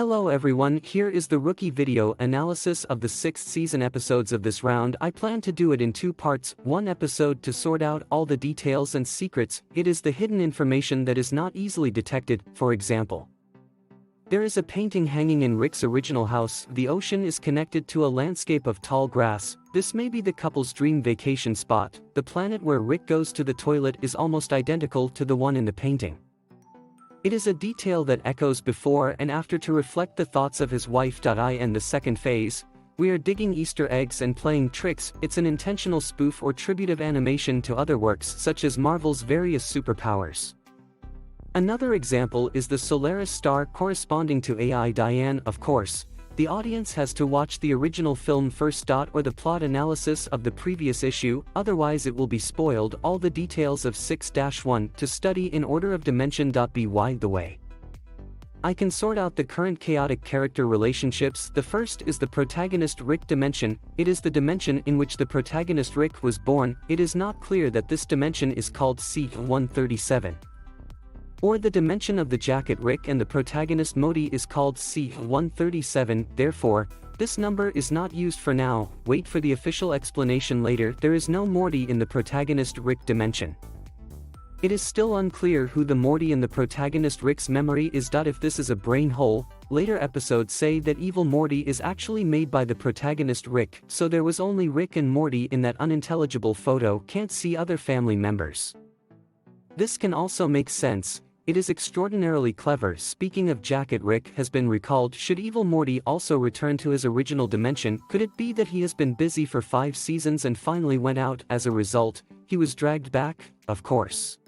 Hello everyone, here is the rookie video analysis of the 6th season episodes of this round. I plan to do it in 2 parts, 1 episode to sort out all the details and secrets. It is the hidden information that is not easily detected. For example, there is a painting hanging in Rick's original house. The ocean is connected to a landscape of tall grass. This may be the couple's dream vacation spot. The planet where Rick goes to the toilet is almost identical to the one in the painting. It is a detail that echoes before and after to reflect the thoughts of his wife. In the second phase, we are digging Easter eggs and playing tricks. It's an intentional spoof or tributive animation to other works such as Marvel's various superpowers. Another example is the Solaris star corresponding to AI Diane. Of course, the audience has to watch the original film first. Or the plot analysis of the previous issue, otherwise it will be spoiled. All the details of 6-1 to study in order of dimension. By the way, I can sort out the current chaotic character relationships. The first is the protagonist Rick dimension. It is the dimension in which the protagonist Rick was born. It is not clear that this dimension is called C-137. Or the dimension of the jacket Rick and the protagonist Morty is called C-137, therefore, this number is not used for now. Wait for the official explanation later. There is no Morty in the protagonist Rick dimension. It is still unclear who the Morty in the protagonist Rick's memory is. If this is a brain hole, later episodes say that evil Morty is actually made by the protagonist Rick, so there was only Rick and Morty in that unintelligible photo. Can't see other family members. This can also make sense. It is extraordinarily clever. Speaking of jacket Rick has been recalled. Should evil Morty also return to his original dimension? Could it be that he has been busy for 5 seasons and finally went out? As a result, he was dragged back? Of course.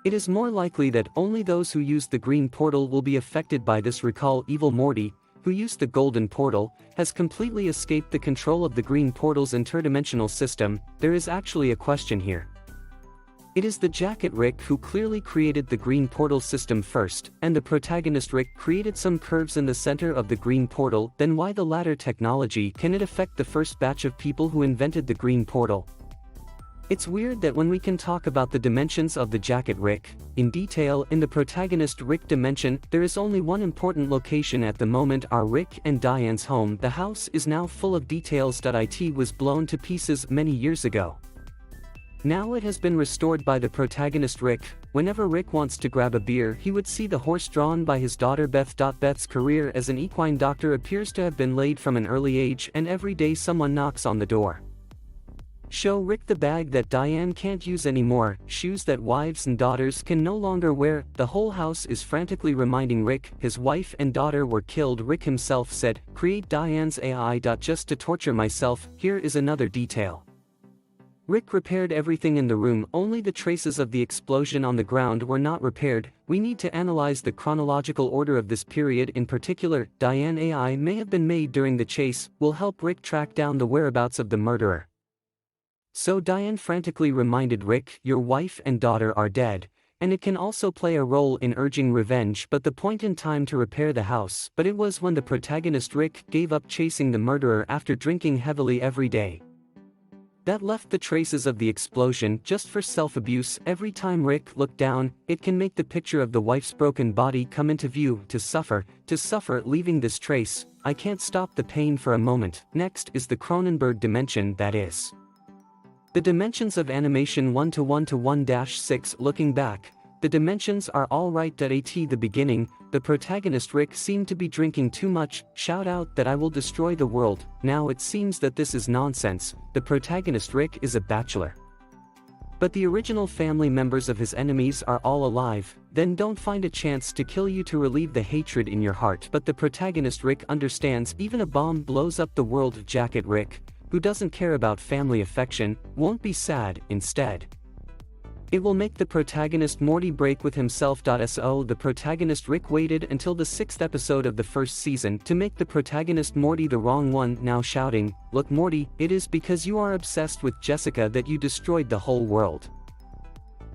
It is more likely that only those who use the green portal will be affected by this recall. Evil Morty, who used the golden portal, has completely escaped the control of the green portal's interdimensional system. There is actually a question here. It is the jacket Rick who clearly created the green portal system first, and the protagonist Rick created some curves in the center of the green portal. Then why the latter technology? Can it affect the first batch of people who invented the green portal? It's weird that when we can talk about the dimensions of the jacket Rick in detail in the protagonist Rick dimension, there is only one important location at the moment, our Rick and Diane's home. The house is now full of details. It was blown to pieces many years ago. Now it has been restored by the protagonist Rick. Whenever Rick wants to grab a beer, he would see the horse drawn by his daughter Beth. Beth's career as an equine doctor appears to have been laid from an early age, and every day someone knocks on the door. Show Rick the bag that Diane can't use anymore, shoes that wives and daughters can no longer wear. The whole house is frantically reminding Rick his wife and daughter were killed. Rick himself said, "Create Diane's AI. Just to torture myself." Here is another detail. Rick repaired everything in the room, only the traces of the explosion on the ground were not repaired. We need to analyze the chronological order of this period in particular. Diane AI may have been made during the chase, will help Rick track down the whereabouts of the murderer. So Diane frantically reminded Rick, "Your wife and daughter are dead," and it can also play a role in urging revenge. But the point in time to repair the house, but it was when the protagonist Rick gave up chasing the murderer after drinking heavily every day. That left the traces of the explosion just for self-abuse. Every time Rick looked down, it can make the picture of the wife's broken body come into view. To suffer, leaving this trace. I can't stop the pain for a moment. Next is the Cronenberg dimension, that is the dimensions of animation 1 to 1 to 1-6. Looking back, the dimensions are all right. At the beginning, the protagonist Rick seemed to be drinking too much. Shout out that I will destroy the world. Now it seems that this is nonsense. The protagonist Rick is a bachelor. But the original family members of his enemies are all alive. Then don't find a chance to kill you to relieve the hatred in your heart. But the protagonist Rick understands. Even a bomb blows up the world. Jacket Rick, who doesn't care about family affection, won't be sad. Instead, it will make the protagonist Morty break with himself. So the protagonist Rick waited until the 6th episode of the first season to make the protagonist Morty the wrong one, now shouting, "Look Morty, it is because you are obsessed with Jessica that you destroyed the whole world.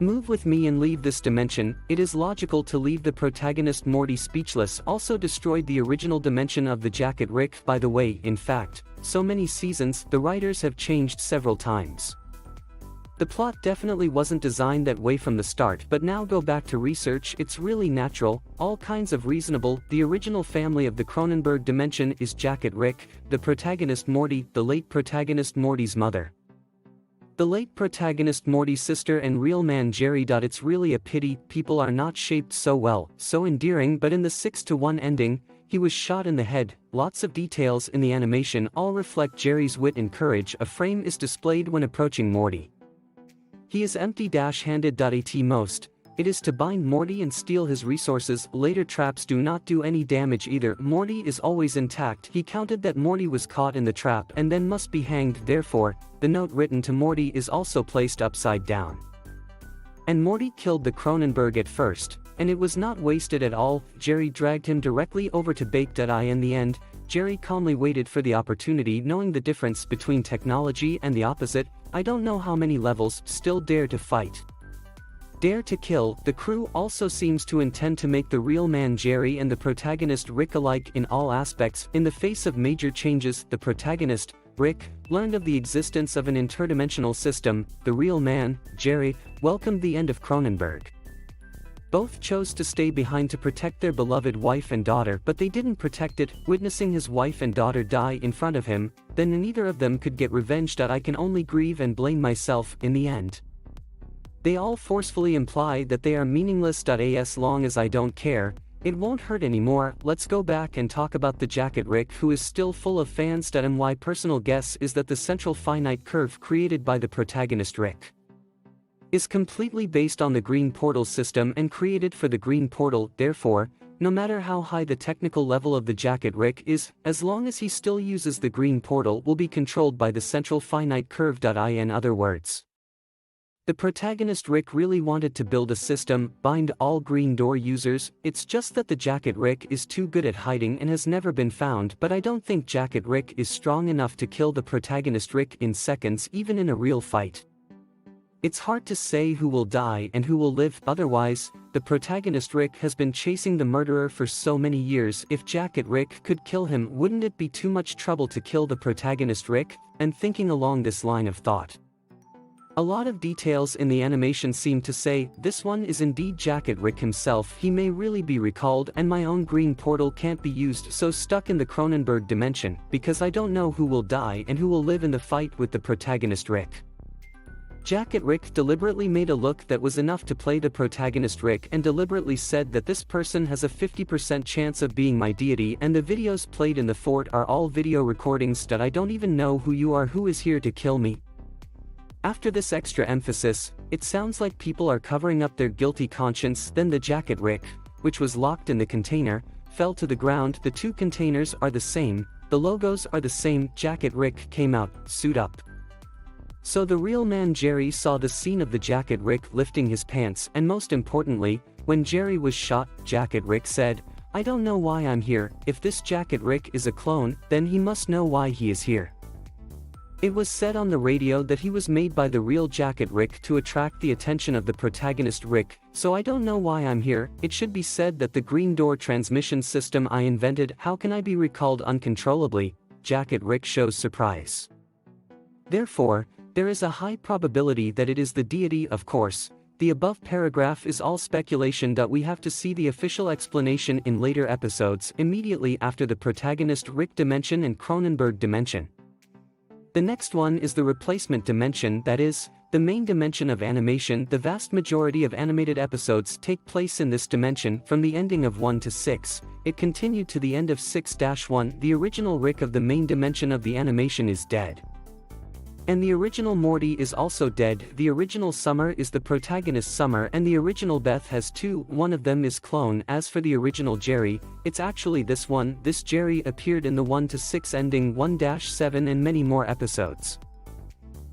Move with me and leave this dimension." It is logical to leave the protagonist Morty speechless. Also destroyed the original dimension of the jacket Rick. By the way, in fact, so many seasons, the writers have changed several times. The plot definitely wasn't designed that way from the start, but now go back to research, it's really natural, all kinds of reasonable. The original family of the Cronenberg dimension is Jacket Rick, the protagonist Morty, the late protagonist Morty's mother. The late protagonist Morty's sister and real man Jerry. It's really a pity people are not shaped so well, so endearing, but in the 6-1 ending, he was shot in the head. Lots of details in the animation all reflect Jerry's wit and courage. A frame is displayed when approaching Morty. He is empty-handed. At most, it is to bind Morty and steal his resources. Later traps do not do any damage either. Morty is always intact. He counted that Morty was caught in the trap and then must be hanged. Therefore, the note written to Morty is also placed upside down. And Morty killed the Cronenberg at first, and it was not wasted at all. Jerry dragged him directly over to bake. In the end, Jerry calmly waited for the opportunity, knowing the difference between technology and the opposite. I don't know how many levels, still dare to fight. Dare to kill. The crew also seems to intend to make the real man Jerry and the protagonist Rick alike in all aspects. In the face of major changes, the protagonist, Rick, learned of the existence of an interdimensional system. The real man, Jerry, welcomed the end of Cronenberg. Both chose to stay behind to protect their beloved wife and daughter, but they didn't protect it, witnessing his wife and daughter die in front of him. Then neither of them could get revenge. I can only grieve and blame myself. In the end, they all forcefully imply that they are meaningless. As long as I don't care, it won't hurt anymore. Let's go back and talk about the Jacket Rick, who is still full of fans. My personal guess is that the central finite curve created by the protagonist Rick is completely based on the green portal system and created for the green portal. Therefore, no matter how high the technical level of the Jacket Rick is, as long as he still uses the green portal, will be controlled by the central finite curve. In other words, the protagonist Rick really wanted to build a system, bind all green door users. It's just that the Jacket Rick is too good at hiding and has never been found. But I don't think Jacket Rick is strong enough to kill the protagonist Rick in seconds, even in a real fight. It's hard to say who will die and who will live. Otherwise, the protagonist Rick has been chasing the murderer for so many years. If Jacket Rick could kill him, wouldn't it be too much trouble to kill the protagonist Rick? And thinking along this line of thought, a lot of details in the animation seem to say, this one is indeed Jacket Rick himself. He may really be recalled, and my own green portal can't be used, so stuck in the Cronenberg dimension, because I don't know who will die and who will live in the fight with the protagonist Rick. Jacket Rick deliberately made a look that was enough to play the protagonist Rick and deliberately said that this person has a 50% chance of being my deity, and the videos played in the fort are all video recordings. I don't even know who you are, who is here to kill me. After this extra emphasis, it sounds like people are covering up their guilty conscience. Then the Jacket Rick, which was locked in the container, fell to the ground. The two containers are the same, the logos are the same. Jacket Rick came out, suit up. So the real man Jerry saw the scene of the Jacket Rick lifting his pants, and most importantly, when Jerry was shot, Jacket Rick said, I don't know why I'm here. If this Jacket Rick is a clone, then he must know why he is here. It was said on the radio that he was made by the real Jacket Rick to attract the attention of the protagonist Rick, so I don't know why I'm here. It should be said that the green door transmission system I invented, how can I be recalled uncontrollably? Jacket Rick shows surprise. Therefore, there is a high probability that it is the deity. Of course, the above paragraph is all speculation. We have to see the official explanation in later episodes, immediately after the protagonist Rick dimension and Cronenberg dimension. The next one is the replacement dimension, that is, the main dimension of animation. The vast majority of animated episodes take place in this dimension. From the ending of 1 to 6, it continued to the end of 6-1. The original Rick of the main dimension of the animation is dead. And the original Morty is also dead. The original Summer is the protagonist Summer, and the original Beth has two, one of them is clone. As for the original Jerry, it's actually this one. This Jerry appeared in the 1 to 6 ending, 1-7 and many more episodes.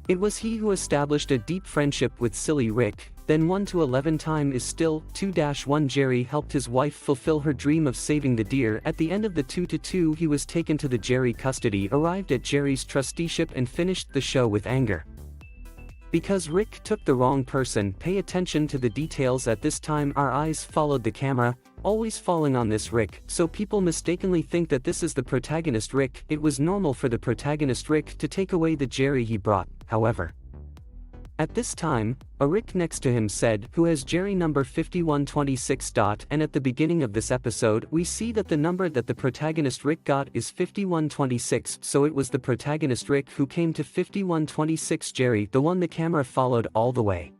It was he who established a deep friendship with silly Rick. Then 1 to 11 time is still 2-1. Jerry helped his wife fulfill her dream of saving the deer. At the end of the 2 to 2 he was taken to the Jerry custody, arrived at Jerry's trusteeship and finished the show with anger. Because Rick took the wrong person. Pay attention to the details. At this time our eyes followed the camera, always falling on this Rick, so people mistakenly think that this is the protagonist Rick. It was normal for the protagonist Rick to take away the Jerry he brought, however. At this time, a Rick next to him said, "Who has Jerry number 5126. And at the beginning of this episode we see that the number that the protagonist Rick got is 5126, so it was the protagonist Rick who came to 5126 Jerry, the one the camera followed all the way.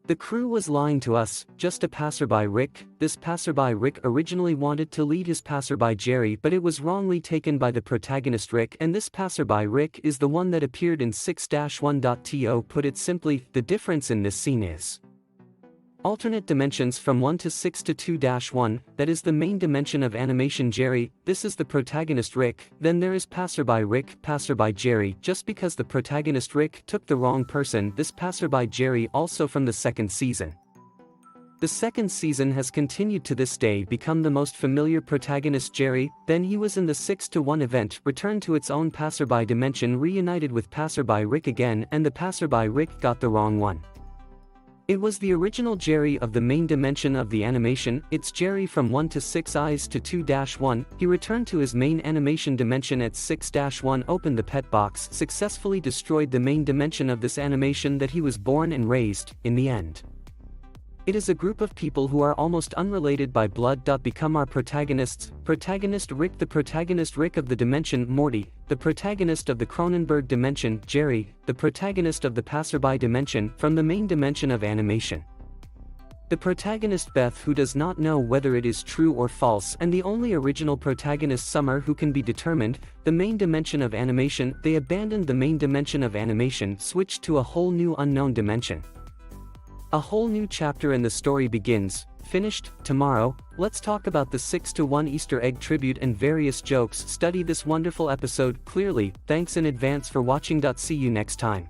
The crew was lying to us, just a passerby Rick. This passerby Rick originally wanted to lead his passerby Jerry, but it was wrongly taken by the protagonist Rick, and this passerby Rick is the one that appeared in 6-1.to. Put it simply, the difference in this scene is alternate dimensions from 1 to 6 to 2-1, that is the main dimension of animation Jerry, this is the protagonist Rick, then there is passerby Rick, passerby Jerry. Just because the protagonist Rick took the wrong person, this passerby Jerry also from the second season. The second season has continued to this day, become the most familiar protagonist Jerry, then he was in the 6-1 event, returned to its own passerby dimension, reunited with passerby Rick again, and the passerby Rick got the wrong one. It was the original Jerry of the main dimension of the animation, it's Jerry from 1 to 6 eyes to 2-1, he returned to his main animation dimension at 6-1, opened the pet box, successfully destroyed the main dimension of this animation that he was born and raised, in the end. It is a group of people who are almost unrelated by blood. Become our protagonists. Protagonist Rick, the protagonist Rick of the dimension Morty, the protagonist of the Cronenberg dimension Jerry, the protagonist of the passerby dimension from the main dimension of animation. The protagonist Beth, who does not know whether it is true or false, and the only original protagonist Summer, who can be determined, the main dimension of animation. They abandoned the main dimension of animation, switched to a whole new unknown dimension. A whole new chapter in the story begins. Finished. Tomorrow, let's talk about the 6-1 Easter egg tribute and various jokes. Study this wonderful episode clearly. Thanks in advance for watching. See you next time.